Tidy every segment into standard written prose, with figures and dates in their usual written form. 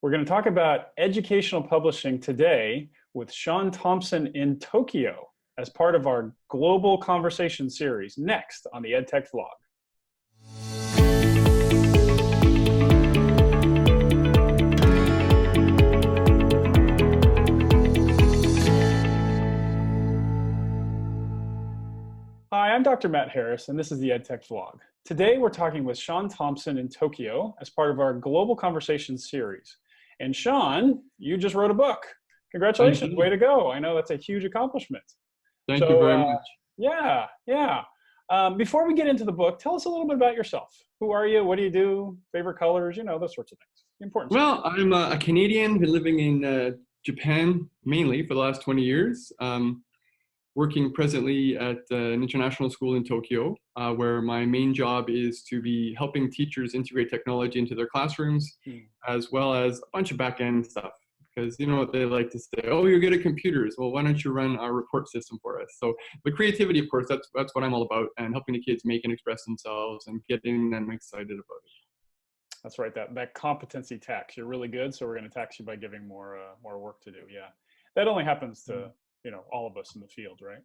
We're going to talk about educational publishing today with Sean Thompson in Tokyo as part of our global conversation series next on the EdTech vlog. Hi, I'm Dr. Matt Harris, and this is the EdTech vlog. Today, we're talking with Sean Thompson in Tokyo as part of our global conversation series. And Sean, you just wrote a book. Congratulations, way to go. I know that's a huge accomplishment. Thank you very much. Yeah. Before we get into the book, tell us a little bit about yourself. Who are you? What do you do? Favorite colors? You know, those sorts of things. Important Well, stuff. I'm a Canadian, been living in Japan mainly for the last 20 years. Working presently at an international school in Tokyo, where my main job is to be helping teachers integrate technology into their classrooms, as well as a bunch of back-end stuff. Because you know what they like to say, oh, you're good at computers. Well, why don't you run our report system for us? So the creativity, of course, that's what I'm all about, and helping the kids make and express themselves and getting them excited about it. That's right, that competency tax. You're really good, so we're going to tax you by giving more work to do. Yeah, that only happens to all of us in the field, right?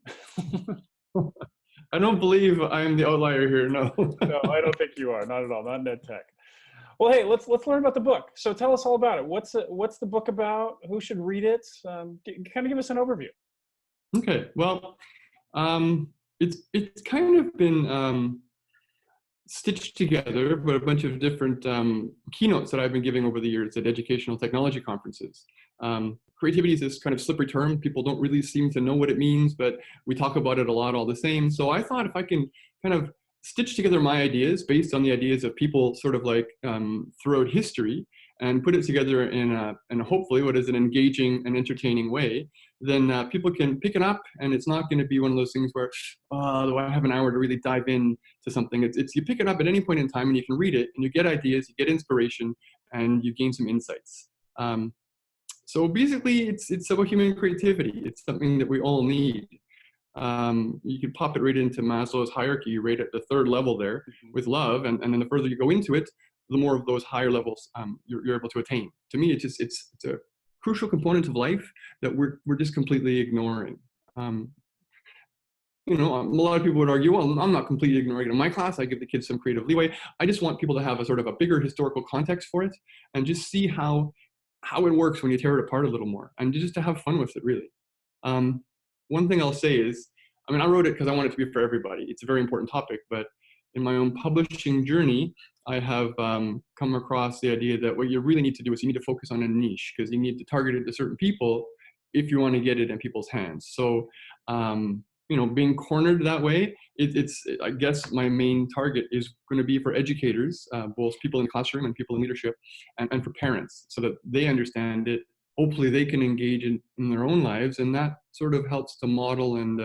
I don't believe I'm the outlier here. No. No, I don't think you are. Not at all. Not in EdTech. Well, hey, let's learn about the book. So tell us all about it. What's the book about? Who should read it? Kind of give us an overview. Okay. Well, it's kind of been stitched together, but a bunch of different keynotes that I've been giving over the years at educational technology conferences. Creativity is this kind of slippery term. People don't really seem to know what it means, but we talk about it a lot all the same. So I thought if I can kind of stitch together my ideas based on the ideas of people sort of like throughout history and put it together in a hopefully what is an engaging and entertaining way, then people can pick it up, and it's not going to be one of those things where, do I have an hour to really dive in to something? It's you pick it up at any point in time and you can read it and you get ideas, you get inspiration, and you gain some insights. So basically, it's about human creativity. It's something that we all need. You could pop it right into Maslow's hierarchy, right at the third level there with love, and then the further you go into it, the more of those higher levels you're able to attain. To me, it's a crucial component of life that we're just completely ignoring. A lot of people would argue, well, I'm not completely ignoring it. In my class, I give the kids some creative leeway. I just want people to have a sort of a bigger historical context for it and just see how it works when you tear it apart a little more, and just to have fun with it, really. One thing I'll say is, I wrote it because I want it to be for everybody. It's a very important topic, but in my own publishing journey, I have come across the idea that what you really need to do is you need to focus on a niche, because you need to target it to certain people if you want to get it in people's hands. So, being cornered that way, I guess my main target is going to be for educators, both people in the classroom and people in leadership, and for parents, so that they understand it. Hopefully they can engage in their own lives, and that sort of helps to model and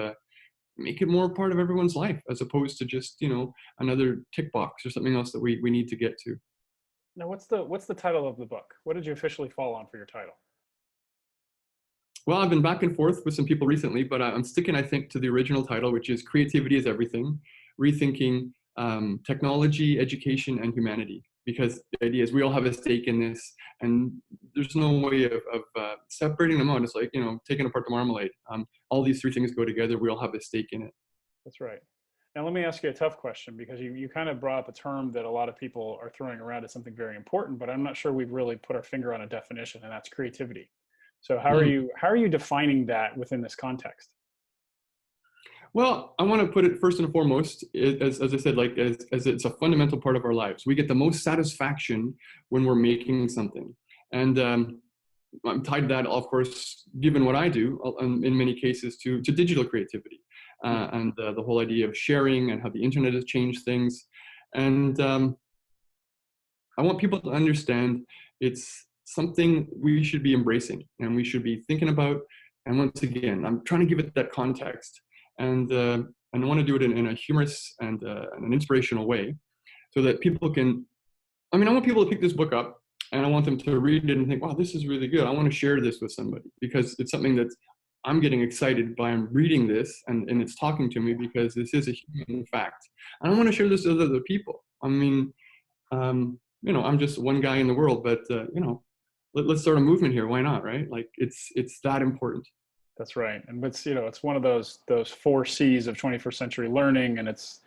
make it more part of everyone's life, as opposed to just, another tick box or something else that we need to get to. Now, what's the title of the book? What did you officially fall on for your title? Well, I've been back and forth with some people recently, but I'm sticking, I think, to the original title, which is Creativity is Everything, Rethinking Technology, Education, and Humanity. Because the idea is we all have a stake in this, and there's no way of separating them out. It's like, taking apart the marmalade. All these three things go together. We all have a stake in it. That's right. Now, let me ask you a tough question, because you kind of brought up a term that a lot of people are throwing around as something very important, but I'm not sure we've really put our finger on a definition, and that's creativity. So how are you defining that within this context? Well, I want to put it first and foremost, as I said, like as it's a fundamental part of our lives. We get the most satisfaction when we're making something. And I'm tied to that, of course, given what I do, in many cases, to digital creativity and the whole idea of sharing and how the internet has changed things. And I want people to understand it's something we should be embracing and we should be thinking about. And once again, I'm trying to give it that context. And I want to do it in a humorous and an inspirational way, so that people can, I want people to pick this book up, and I want them to read it and think, wow, this is really good. I want to share this with somebody, because it's something that I'm getting excited by. I'm reading this and it's talking to me, because this is a human fact. And I want to share this with other people. I'm just one guy in the world, but let's start a movement here. Why not, right? Like it's that important. That's right. And it's, it's one of those 4 C's of 21st century learning. And it's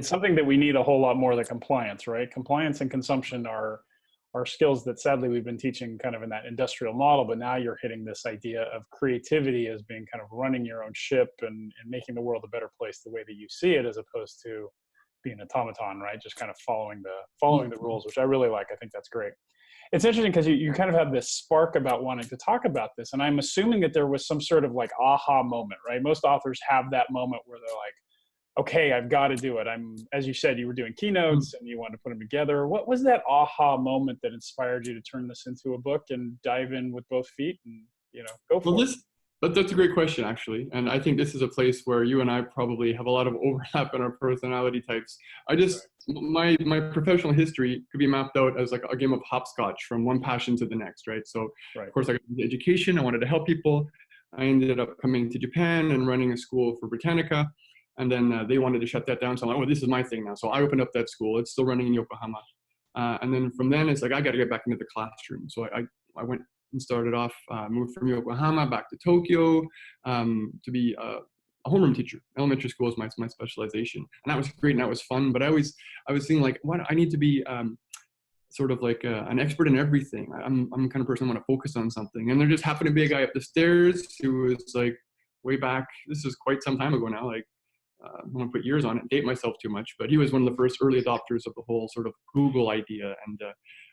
something that we need a whole lot more than compliance, right? Compliance and consumption are skills that sadly we've been teaching kind of in that industrial model, but now you're hitting this idea of creativity as being kind of running your own ship and making the world a better place the way that you see it, as opposed to being an automaton, right? Just kind of following the rules, which I really like. I think that's great. It's interesting because you kind of have this spark about wanting to talk about this. And I'm assuming that there was some sort of like aha moment, right? Most authors have that moment where they're like, okay, I've got to do it. As you said, you were doing keynotes and you wanted to put them together. What was that aha moment that inspired you to turn this into a book and dive in with both feet and, go for it? That's a great question, actually. And I think this is a place where you and I probably have a lot of overlap in our personality types. My professional history could be mapped out as like a game of hopscotch from one passion to the next, right? So of course I got into education. I wanted to help people. I ended up coming to Japan and running a school for Britannica. And then they wanted to shut that down. So I'm like, oh, this is my thing now. So I opened up that school. It's still running in Yokohama. And then from then it's like, I got to get back into the classroom. So I went and started off, moved from Yokohama back to Tokyo to be a homeroom teacher. Elementary school is my specialization. And that was great and that was fun. But I was thinking like, what, I need to be sort of like an expert in everything. I'm the kind of person I want to focus on something. And there just happened to be a guy up the stairs who was like way back, this is quite some time ago now, like I don't want to put years on it, date myself too much, but he was one of the first early adopters of the whole sort of Google idea.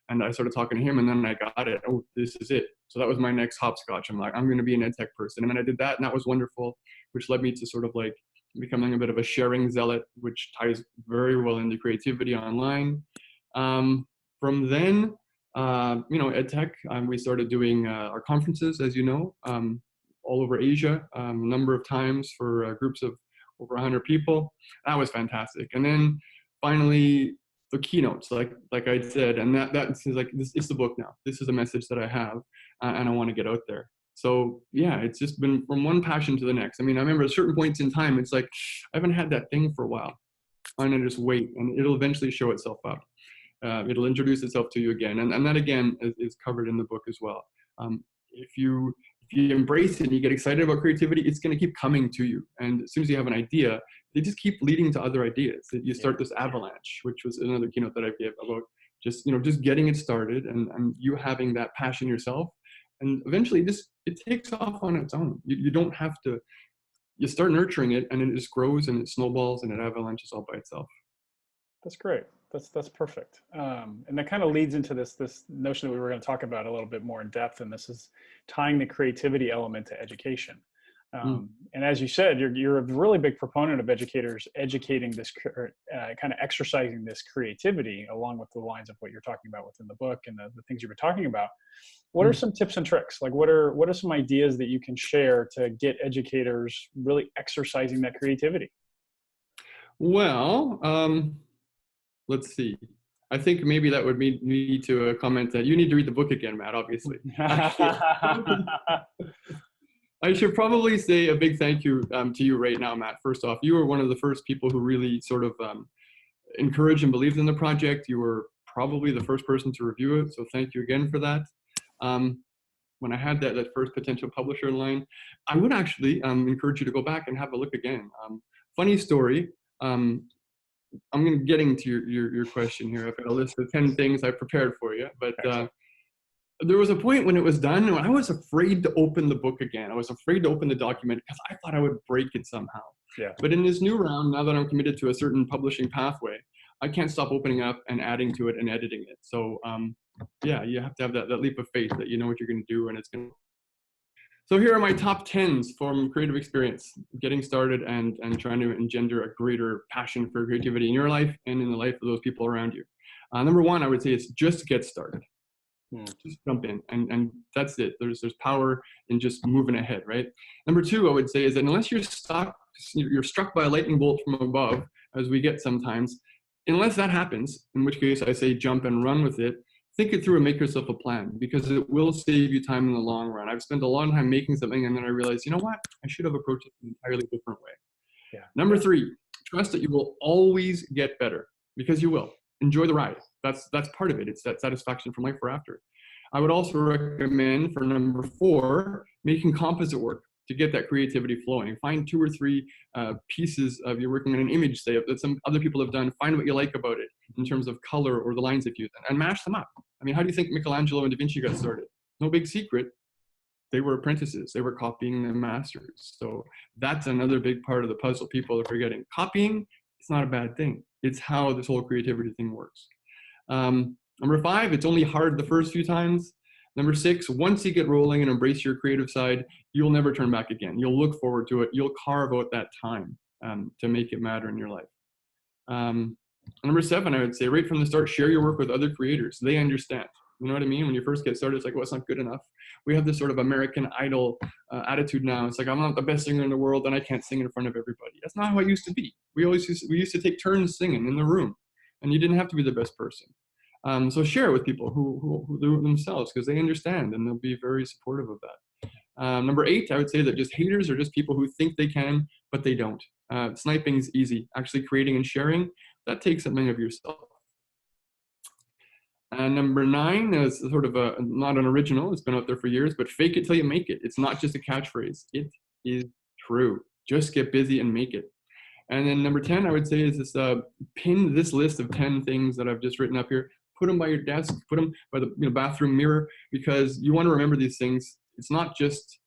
And I started talking to him and then I got it. Oh, this is it. So that was my next hopscotch. I'm like, I'm going to be an EdTech person. And then I did that and that was wonderful, which led me to sort of like becoming a bit of a sharing zealot, which ties very well into creativity online. From then, EdTech, we started doing our conferences, as you know, all over Asia, a number of times for groups of over 100 people. That was fantastic. And then finally, the keynotes, like I said, and that's like, this is the book now. This is a message that I have, and I want to get out there. So yeah, it's just been from one passion to the next. I mean, I remember at certain points in time, it's like, I haven't had that thing for a while. I'm going to just wait, and it'll eventually show itself up. It'll introduce itself to you again. And that again is covered in the book as well. If you embrace it and you get excited about creativity, it's going to keep coming to you. And as soon as you have an idea, they just keep leading to other ideas. You start this avalanche, which was another keynote that I gave about just getting it started and you having that passion yourself. And eventually it takes off on its own. You don't have to, you start nurturing it and it just grows and it snowballs and it avalanches all by itself. That's great. That's perfect. And that kind of leads into this notion that we were going to talk about a little bit more in depth. And this is tying the creativity element to education. And as you said, you're a really big proponent of educators educating this kind of exercising this creativity along with the lines of what you're talking about within the book and the things you were talking about. What are some tips and tricks? Like what are some ideas that you can share to get educators really exercising that creativity? Well, let's see. I think maybe that would mean me to comment that you need to read the book again, Matt, obviously. I should probably say a big thank you to you right now, Matt. First off, you were one of the first people who really sort of encouraged and believed in the project. You were probably the first person to review it, so thank you again for that. When I had that first potential publisher in line, I would actually encourage you to go back and have a look again. Funny story. I'm getting to your question here. I've got a list of 10 things I prepared for you, but there was a point when it was done when I was afraid to open the book again. I was afraid to open the document because I thought I would break it somehow. Yeah. But in this new round, now that I'm committed to a certain publishing pathway, I can't stop opening up and adding to it and editing it. So yeah, you have to have that leap of faith that you know what you're going to do and it's going to. So here are my top 10s from creative experience, getting started and trying to engender a greater passion for creativity in your life and in the life of those people around you. Number one, I would say is just get started. Just jump in and that's it. There's power in just moving ahead, right? Number two, I would say is that unless you're struck by a lightning bolt from above, as we get sometimes, unless that happens, in which case I say jump and run with it, think it through and make yourself a plan because it will save you time in the long run. I've spent a long time making something and then I realized, you know what? I should have approached it an entirely different way. Yeah. Number three, trust that you will always get better because you will. Enjoy the ride. That's part of it. It's that satisfaction from life foreafter. I would also recommend for number 4, making composite work to get that creativity flowing. Find 2 or 3 pieces of you're working on an image, say, that some other people have done. Find what you like about it in terms of color or the lines they've used, and mash them up. I mean, how do you think Michelangelo and Da Vinci got started? No big secret. They were apprentices. They were copying the masters. So that's another big part of the puzzle people are forgetting. Copying, it's not a bad thing. It's how this whole creativity thing works. Number 5, it's only hard the first few times. Number 6, once you get rolling and embrace your creative side, you'll never turn back again. You'll look forward to it. You'll carve out that time to make it matter in your life. Number 7, I would say right from the start, share your work with other creators. They understand. You know what I mean? When you first get started, it's like, well, it's not good enough. We have this sort of American Idol attitude now. It's like, I'm not the best singer in the world and I can't sing in front of everybody. That's not how it used to be. We used to take turns singing in the room, and you didn't have to be the best person. So share it with people who do it themselves, because they understand and they'll be very supportive of that. Number 8, I would say that just haters are just people who think they can, but they don't. Sniping is easy. Actually creating and sharing, that takes something of yourself. And number 9 is sort of not an original. It's been out there for years, but fake it till you make it. It's not just a catchphrase. It is true. Just get busy and make it. And then number 10, I would say, is this pin this list of 10 things that I've just written up here. Put them by your desk. Put them by the bathroom mirror, because you want to remember these things. It's not just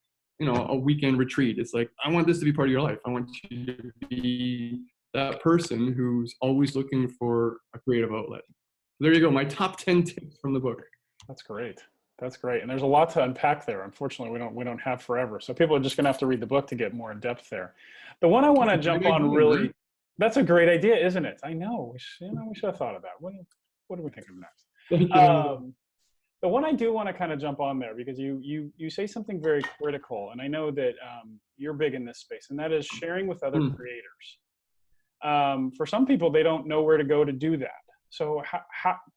a weekend retreat. It's like, I want this to be part of your life. I want you to be that person who's always looking for a creative outlet. There you go, my top 10 tips from the book. That's great. That's great. And there's a lot to unpack there. Unfortunately, we don't have forever. So people are just going to have to read the book to get more in depth there. The one I want to jump on really, that's a great idea, isn't it? I know. We should have thought of that. What do we think of next? The one I do want to kind of jump on there, because you say something very critical, and I know that you're big in this space, and that is sharing with other creators. For some people, they don't know where to go to do that. So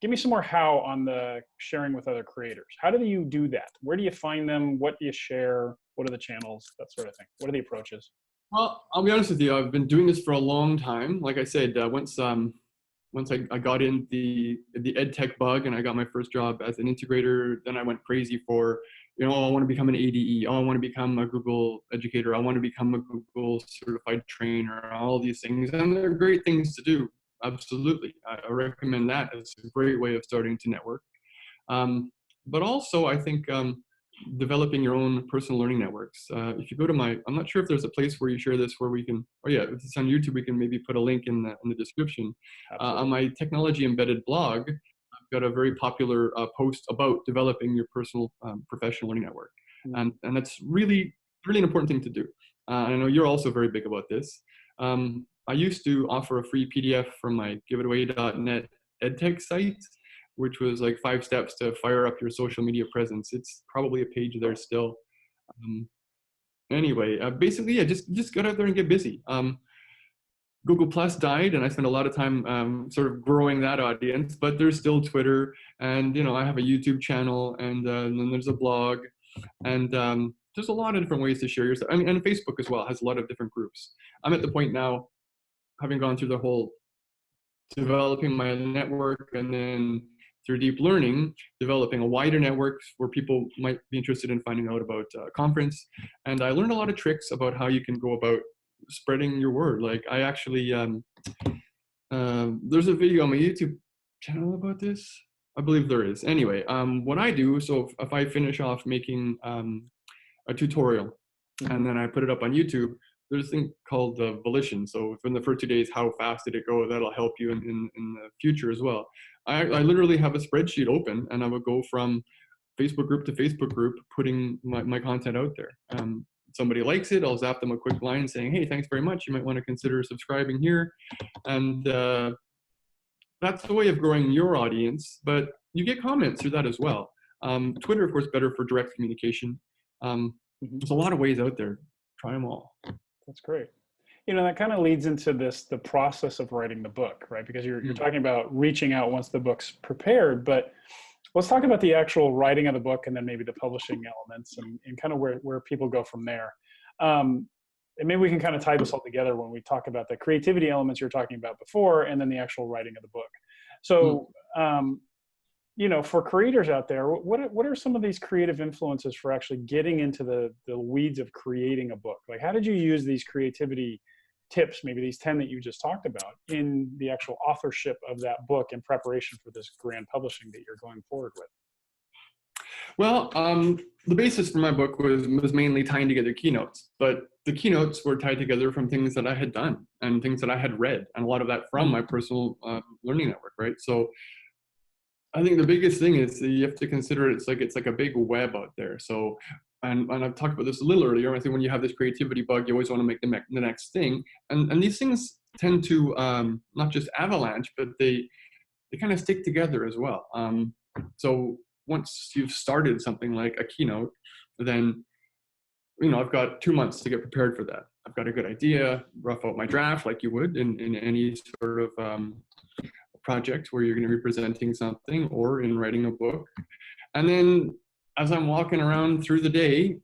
give me some more how on the sharing with other creators. How do you do that? Where do you find them? What do you share? What are the channels? That sort of thing. What are the approaches? Well, I'll be honest with you. I've been doing this for a long time. Like I said, once I got in the EdTech bug and I got my first job as an integrator, then I went crazy for, I want to become an ADE. I want to become a Google educator. I want to become a Google certified trainer, all these things. And they're great things to do. Absolutely. I recommend that. It's a great way of starting to network. But also, I think developing your own personal learning networks. If you go to I'm not sure if there's a place where you share this where we can, if it's on YouTube, we can maybe put a link in the description. On my technology embedded blog, I've got a very popular post about developing your personal professional learning network. And that's really, really an important thing to do. I know you're also very big about this. I used to offer a free PDF from my giveitaway.net EdTech site, which was like 5 steps to fire up your social media presence. It's probably a page there still. Anyway, basically, just get out there and get busy. Google Plus died, and I spent a lot of time sort of growing that audience, but there's still Twitter, and I have a YouTube channel, and then there's a blog, and there's a lot of different ways to share your stuff. And Facebook as well has a lot of different groups. I'm at the point now, having gone through the whole developing my network and then through deep learning, developing a wider network where people might be interested in finding out about a conference. And I learned a lot of tricks about how you can go about spreading your word. Like I actually, there's a video on my YouTube channel about this. I believe there is. Anyway, what I do, so if I finish off making a tutorial and then I put it up on YouTube, there's a thing called volition. So in the first 2 days, how fast did it go? That'll help you in the future as well. I literally have a spreadsheet open, and I would go from Facebook group to Facebook group, putting my content out there. Somebody likes it, I'll zap them a quick line saying, hey, thanks very much. You might want to consider subscribing here. And that's the way of growing your audience, but you get comments through that as well. Twitter, of course, better for direct communication. There's a lot of ways out there. Try them all. That's great. That kind of leads into the process of writing the book, right? Because you're talking about reaching out once the book's prepared, but let's talk about the actual writing of the book and then maybe the publishing elements and kind of where people go from there. And maybe we can kind of tie this all together when we talk about the creativity elements you were talking about before and then the actual writing of the book. So for creators out there, what are some of these creative influences for actually getting into the weeds of creating a book? Like, how did you use these creativity tips, maybe these 10 that you just talked about, in the actual authorship of that book in preparation for this grand publishing that you're going forward with? Well, the basis for my book was mainly tying together keynotes, but the keynotes were tied together from things that I had done and things that I had read, and a lot of that from my personal learning network, right? So I think the biggest thing is that you have to consider it's like a big web out there. So, and I've talked about this a little earlier. I think when you have this creativity bug, you always want to make the next thing, and these things tend to not just avalanche, but they kind of stick together as well. So once you've started something like a keynote, then I've got 2 months to get prepared for that. I've got a good idea, rough out my draft like you would in any sort of project where you're going to be presenting something or in writing a book. And then as I'm walking around through the day,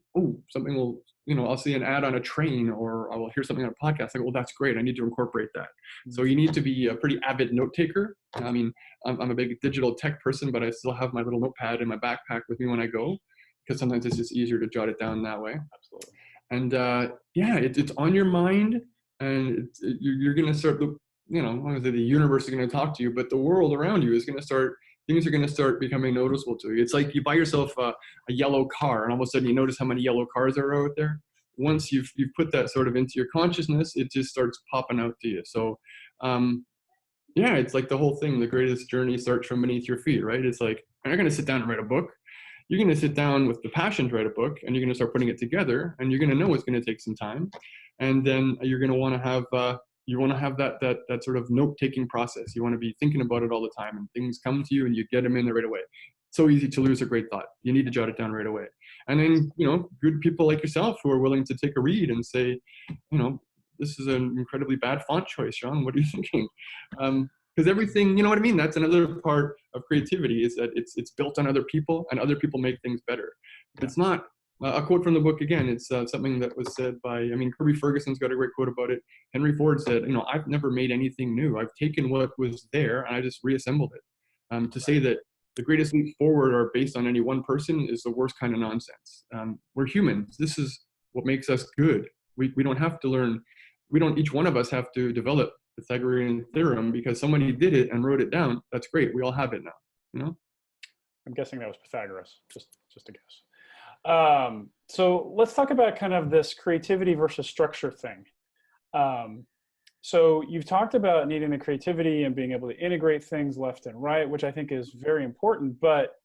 something will, I'll see an ad on a train, or I will hear something on a podcast. I go, well, that's great. I need to incorporate that. So you need to be a pretty avid note taker. I mean, I'm a big digital tech person, but I still have my little notepad in my backpack with me when I go, because sometimes it's just easier to jot it down that way. Absolutely. And it's on your mind, and you're going to start, the universe is going to talk to you, but the world around you is going to start, things are going to start becoming noticeable to you. It's like you buy yourself a yellow car, and all of a sudden you notice how many yellow cars are out there. Once you've put that sort of into your consciousness, it just starts popping out to you. So, it's like the whole thing, the greatest journey starts from beneath your feet, right? It's like, you're not going to sit down and write a book. You're going to sit down with the passion to write a book, and you're going to start putting it together, and you're going to know it's going to take some time. And then you're going to want to have, that sort of note-taking process. You want to be thinking about it all the time, and things come to you and you get them in there right away. It's so easy to lose a great thought. You need to jot it down right away. And then, good people like yourself who are willing to take a read and say, this is an incredibly bad font choice, Sean. What are you thinking? Because everything, you know what I mean? That's another part of creativity, is that it's built on other people, and other people make things better. It's not a quote from the book again. It's something that was said by, Kirby Ferguson's got a great quote about it. Henry Ford said, I've never made anything new. I've taken what was there and I just reassembled it. To say that the greatest leaps forward are based on any one person is the worst kind of nonsense. We're humans. This is what makes us good. We don't have to learn. Each one of us have to develop the Pythagorean theorem because somebody did it and wrote it down. That's great. We all have it now, I'm guessing that was Pythagoras, just a guess. So let's talk about kind of this creativity versus structure thing. So you've talked about needing the creativity and being able to integrate things left and right, which I think is very important. But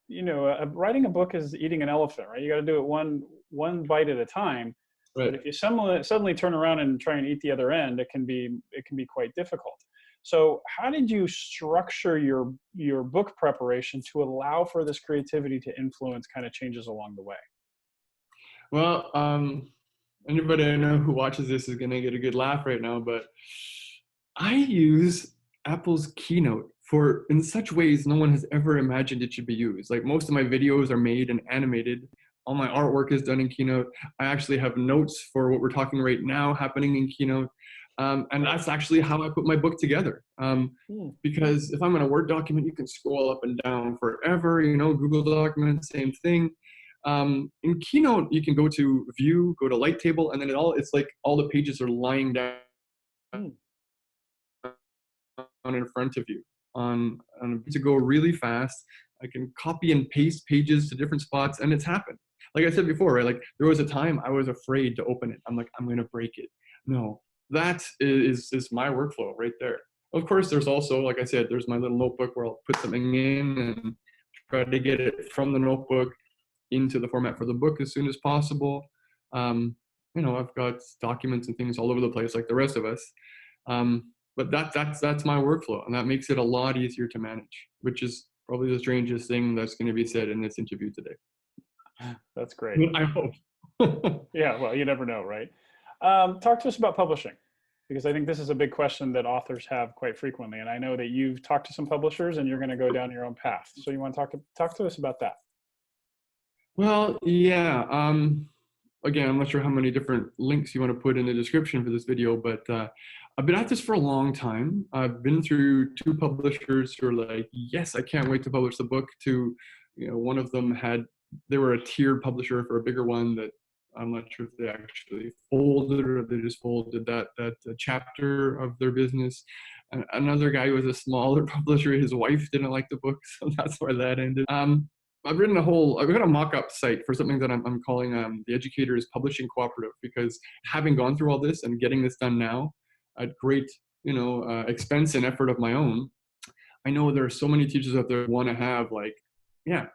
writing a book is eating an elephant, right? You got to do it one bite at a time. Right. But if you suddenly turn around and try and eat the other end, it can be quite difficult. So how did you structure your book preparation to allow for this creativity to influence kind of changes along the way? Well, anybody I know who watches this is going to get a good laugh right now, but I use Apple's Keynote in such ways no one has ever imagined it should be used. Like, most of my videos are made and animated. All my artwork is done in Keynote. I actually have notes for what we're talking right now happening in Keynote. And that's actually how I put my book together. Because if I'm in a Word document, you can scroll up and down forever. Google Documents, same thing. In Keynote, you can go to View, go to Light Table, and then it's like all the pages are lying down in front of you. To go really fast, I can copy and paste pages to different spots, and it's happened. Like I said before, right? Like, there was a time I was afraid to open it. I'm like, I'm going to break it. No, that is my workflow right there. Of course, there's also, like I said, there's my little notebook where I'll put something in and try to get it from the notebook into the format for the book as soon as possible. I've got documents and things all over the place like the rest of us. But that's my workflow, and that makes it a lot easier to manage, which is probably the strangest thing that's going to be said in this interview today. That's great. I hope. Yeah, well, you never know, right? Talk to us about publishing, because I think this is a big question that authors have quite frequently. And I know that you've talked to some publishers and you're going to go down your own path. So you want to talk to us about that? Well, yeah. Again, I'm not sure how many different links you want to put in the description for this video, but I've been at this for a long time. I've been through two publishers who are like, yes, I can't wait to publish the book, to, one of them they were a tiered publisher for a bigger one that I'm not sure if they actually folded or if they just folded that chapter of their business. And another guy was a smaller publisher. His wife didn't like the book, so that's where that ended. I've got a mock-up site for something that I'm calling the Educators Publishing Cooperative, because having gone through all this and getting this done now at great, expense and effort of my own, I know there are so many teachers out there who want to have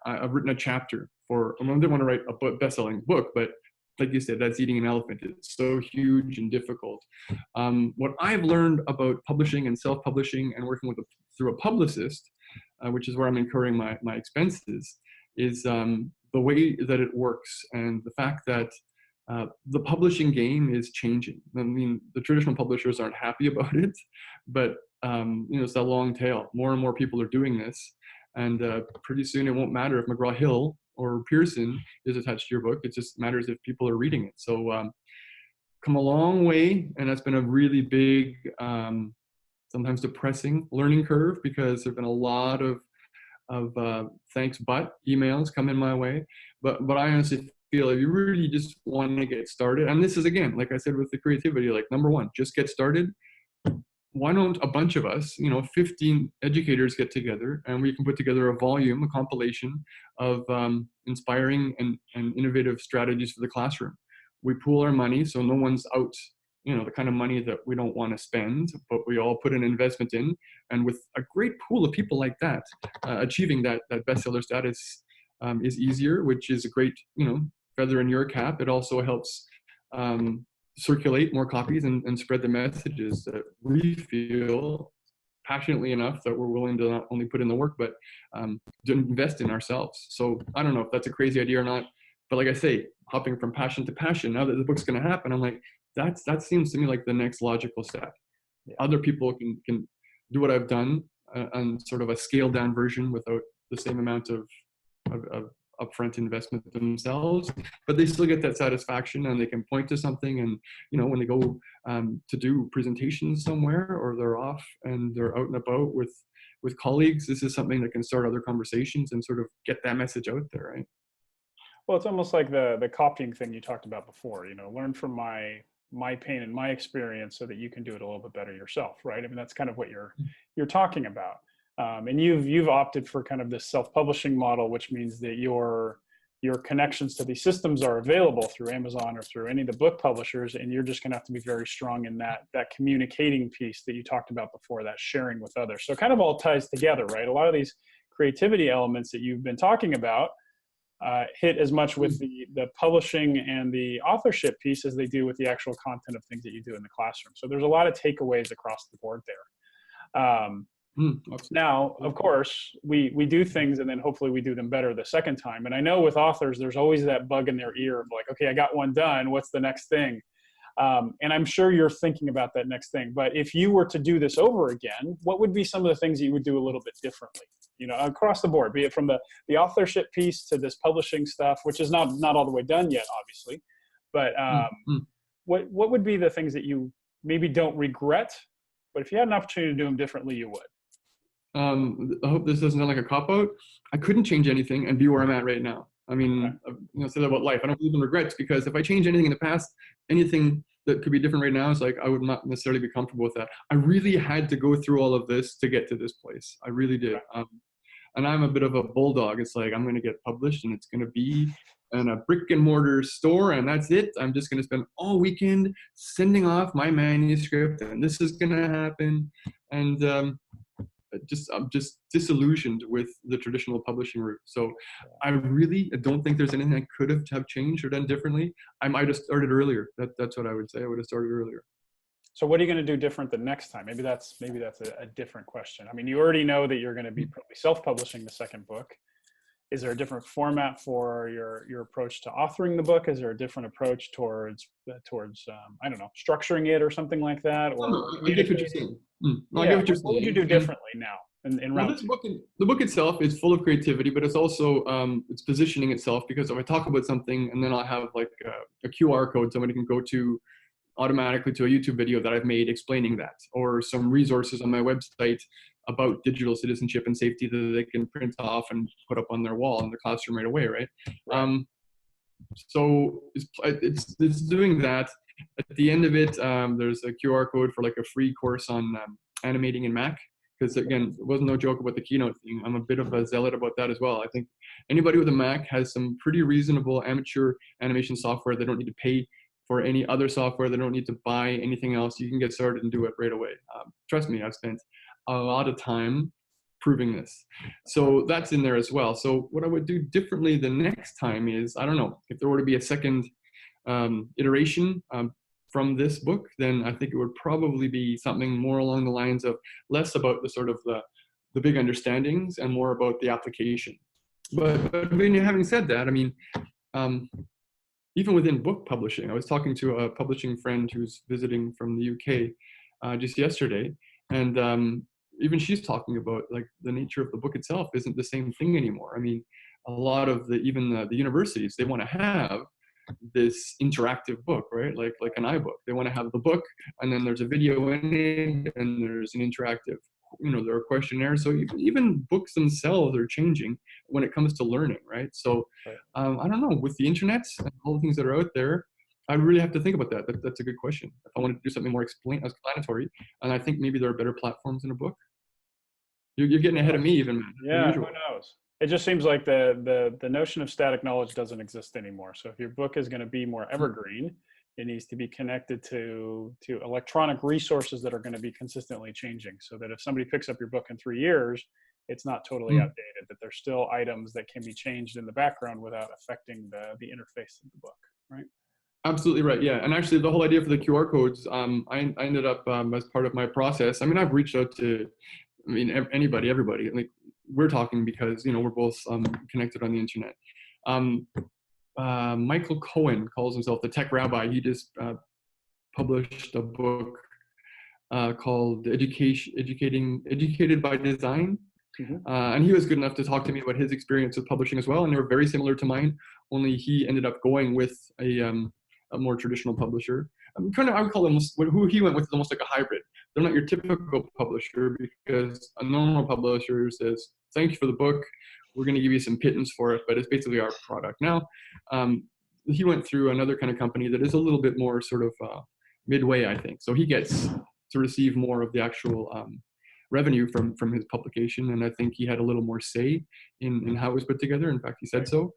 I've written a chapter for, I don't want to write a best-selling book, but like you said, that's eating an elephant. It's so huge and difficult. What I've learned about publishing and self-publishing and working through a publicist, which is where I'm incurring my expenses, is the way that it works, and the fact that the publishing game is changing. I mean, the traditional publishers aren't happy about it, but it's that long tail. More and more people are doing this, and pretty soon it won't matter if McGraw-Hill or Pearson is attached to your book. It just matters if people are reading it. So come a long way, and that's been a really big, sometimes depressing learning curve, because there've been a lot of thanks but emails come in my way. But I honestly feel if you really just want to get started, and this is, again, like I said with the creativity, like number one, just get started. Why don't a bunch of us, 15 educators get together, and we can put together a volume, a compilation of inspiring and innovative strategies for the classroom. We pool our money, so no one's out, the kind of money that we don't want to spend, but we all put an investment in. And with a great pool of people like that, achieving that bestseller status is easier, which is a great, feather in your cap. It also helps circulate more copies and spread the messages that we feel passionately enough that we're willing to not only put in the work, but to invest in ourselves. So I don't know if that's a crazy idea or not, but like I say, hopping from passion to passion, now that the book's going to happen, I'm like, that seems to me like the next logical step. Yeah. Other people can do what I've done on sort of a scaled down version without the same amount of upfront investment themselves, but they still get that satisfaction, and they can point to something. And when they go to do presentations somewhere, or they're off and they're out and about with colleagues, this is something that can start other conversations and sort of get that message out there, right? Well, it's almost like the copying thing you talked about before. Learn from my pain and my experience so that you can do it a little bit better yourself, right? I mean, that's kind of what you're talking about. And you've opted for kind of this self-publishing model, which means that your connections to these systems are available through Amazon or through any of the book publishers, and you're just going to have to be very strong in that communicating piece that you talked about before, that sharing with others. So it kind of all ties together, right? A lot of these creativity elements that you've been talking about hit as much with the publishing and the authorship piece as they do with the actual content of things that you do in the classroom. So there's a lot of takeaways across the board there. Now, of course, we do things, and then hopefully we do them better the second time. And I know with authors, there's always that bug in their ear of like, okay, I got one done. What's the next thing? And I'm sure you're thinking about that next thing. But if you were to do this over again, what would be some of the things you would do a little bit differently? Across the board, be it from the authorship piece to this publishing stuff, which is not all the way done yet, obviously. But what would be the things that you maybe don't regret, but if you had an opportunity to do them differently, you would? I hope this doesn't sound like a cop-out. I couldn't change anything and be where I'm at right now. I mean, say that about life. I don't believe in regrets, because if I change anything in the past, anything that could be different right now is like, I would not necessarily be comfortable with that. I really had to go through all of this to get to this place. I really did. And I'm a bit of a bulldog. It's like, I'm going to get published, and it's going to be in a brick and mortar store, and that's it. I'm just going to spend all weekend sending off my manuscript, and this is going to happen. And I'm just disillusioned with the traditional publishing route. So I really don't think there's anything I could have changed or done differently. I might have started earlier. That's what I would say. I would have started earlier. So what are you going to do different the next time? Maybe that's a different question. I mean, you already know that you're going to be probably self-publishing the second book. Is there a different format for your approach to authoring the book? Is there a different approach towards I don't know, structuring it or something like that? Or I get what you're saying. I get what you're saying. What would you do differently now in round two? The book itself is full of creativity, but it's also it's positioning itself, because if I talk about something and then I'll have like a QR code somebody can go to automatically to a YouTube video that I've made explaining that, or some resources on my website about digital citizenship and safety that they can print off and put up on their wall in the classroom right away, right? So it's doing that. At the end of it, there's a QR code for like a free course on animating in Mac. Because again, it wasn't no joke about the Keynote thing. I'm a bit of a zealot about that as well. I think anybody with a Mac has some pretty reasonable amateur animation software. They don't need to pay for any other software. They don't need to buy anything else. You can get started and do it right away. Trust me, I've spent a lot of time proving this. So that's in there as well. So what I would do differently the next time is, I don't know, if there were to be a second iteration from this book, then I think it would probably be something more along the lines of less about the sort of the big understandings and more about the application. But when you're having said that, I mean, even within book publishing, I was talking to a publishing friend who's visiting from the UK just yesterday, and even she's talking about like the nature of the book itself isn't the same thing anymore. I mean, a lot of the universities, they want to have this interactive book, right? Like an iBook. They want to have the book, and then there's a video in it, and there's an interactive, there are questionnaires. So even books themselves are changing when it comes to learning, right? So I don't know, with the internet and all the things that are out there, I really have to think about that. That's a good question. If I wanted to do something more explanatory, and I think maybe there are better platforms in a book. You're getting ahead of me even. Yeah, who knows? It just seems like the notion of static knowledge doesn't exist anymore. So if your book is going to be more evergreen, it needs to be connected to electronic resources that are going to be consistently changing, so that if somebody picks up your book in 3 years, it's not totally outdated, that there's still items that can be changed in the background without affecting the interface of the book, right? Absolutely right. Yeah. And actually the whole idea for the QR codes, I ended up as part of my process. I mean, I've reached out to, everybody. Like, we're talking because, we're both connected on the internet. Michael Cohen calls himself the tech rabbi. He just published a book called Educated by Design. And he was good enough to talk to me about his experience with publishing as well. And they were very similar to mine, only he ended up going with a more traditional publisher. I would call them, who he went with is almost like a hybrid. They're not your typical publisher, because a normal publisher says, thank you for the book, we're going to give you some pittance for it, but it's basically our product. Now, he went through another kind of company that is a little bit more sort of midway, I think. So he gets to receive more of the actual revenue from his publication, and I think he had a little more say in how it was put together. In fact, he said so.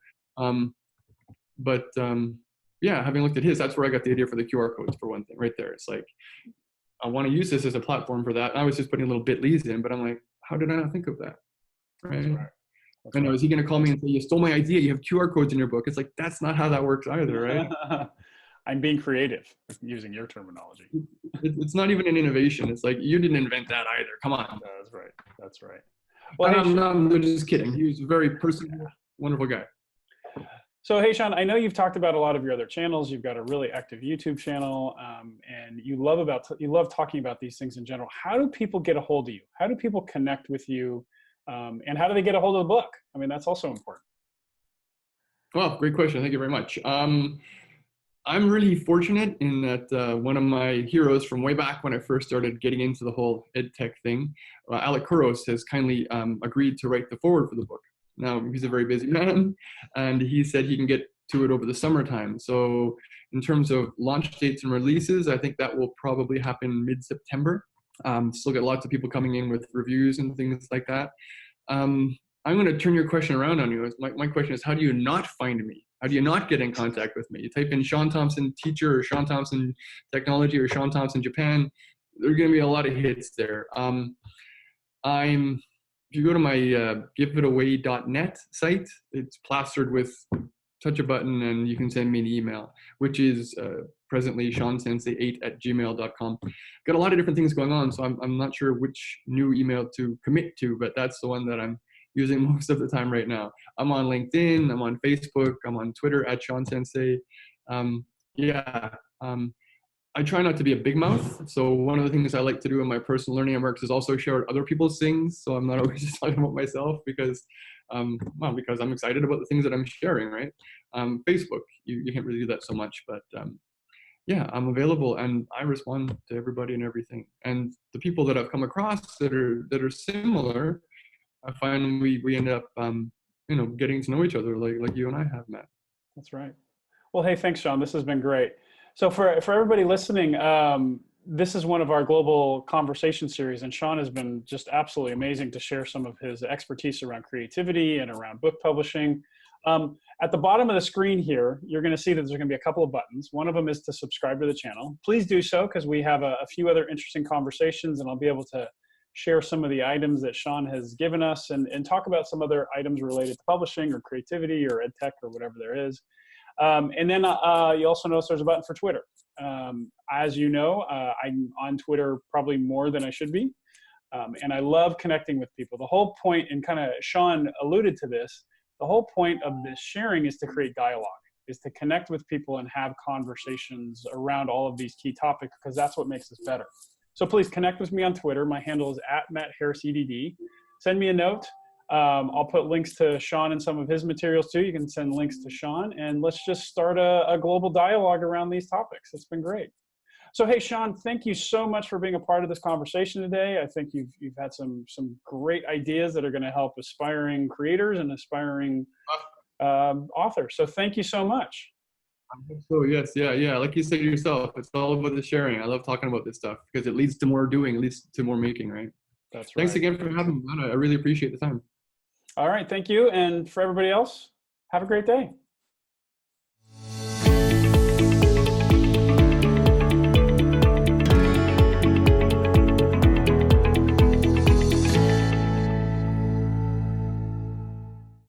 Yeah, having looked at his, that's where I got the idea for the QR codes, for one thing, right there. It's like, I want to use this as a platform for that. I was just putting little bit.lys in, but I'm like, how did I not think of that? Right? I know, is he going to call me and say, you stole my idea, you have QR codes in your book? It's like, that's not how that works either, right? I'm being creative, using your terminology. It's not even an innovation. It's like, you didn't invent that either. Come on. That's right. Well, I'm just kidding. He was a very personal, wonderful guy. So, hey, Sean, I know you've talked about a lot of your other channels. You've got a really active YouTube channel, and you love talking about these things in general. How do people get a hold of you? How do people connect with you? And how do they get a hold of the book? I mean, that's also important. Well, great question. Thank you very much. I'm really fortunate in that one of my heroes from way back when I first started getting into the whole EdTech thing, Alec Kuros, has kindly agreed to write the foreword for the book. Now, he's a very busy man, and he said he can get to it over the summertime. So in terms of launch dates and releases, I think that will probably happen mid-September. Still get lots of people coming in with reviews and things like that. I'm going to turn your question around on you. My question is, how do you not find me? How do you not get in contact with me? You type in Sean Thompson teacher, or Sean Thompson technology, or Sean Thompson Japan. There are going to be a lot of hits there. If you go to my giveitaway.net site, it's plastered with touch a button and you can send me an email, which is presently seansensei8@gmail.com. Got a lot of different things going on, so I'm not sure which new email to commit to, but that's the one that I'm using most of the time right now. I'm on LinkedIn, I'm on Facebook, I'm on Twitter @SeanSensei. I try not to be a big mouth. So one of the things I like to do in my personal learning works is also share other people's things. So I'm not always just talking about myself because I'm excited about the things that I'm sharing, right? Facebook, you can't really do that so much, but yeah, I'm available and I respond to everybody and everything. And the people that I've come across that are similar, I find we end up getting to know each other like you and I have, Matt. That's right. Well, hey, thanks, Sean. This has been great. So for everybody listening, this is one of our global conversation series, and Sean has been just absolutely amazing to share some of his expertise around creativity and around book publishing. At the bottom of the screen here, you're going to see that there's going to be a couple of buttons. One of them is to subscribe to the channel. Please do so, because we have a few other interesting conversations, and I'll be able to share some of the items that Sean has given us and talk about some other items related to publishing or creativity or EdTech or whatever there is. And then you also notice there's a button for Twitter. As you know, I'm on Twitter probably more than I should be. And I love connecting with people. The whole point, and kind of Sean alluded to this, the whole point of this sharing is to create dialogue, is to connect with people and have conversations around all of these key topics, because that's what makes us better. So please connect with me on Twitter. My handle is @MattHarrisEdD. Send me a note. I'll put links to Sean and some of his materials too. You can send links to Sean, and let's just start a global dialogue around these topics. It's been great. So, hey, Sean, thank you so much for being a part of this conversation today. I think you've had some great ideas that are going to help aspiring creators and aspiring authors. So thank you so much. So yes, yeah. Like you said yourself, it's all about the sharing. I love talking about this stuff because it leads to more doing, it leads to more making, right? That's right. Thanks again for having me, man. I really appreciate the time. All right, thank you. And for everybody else, have a great day.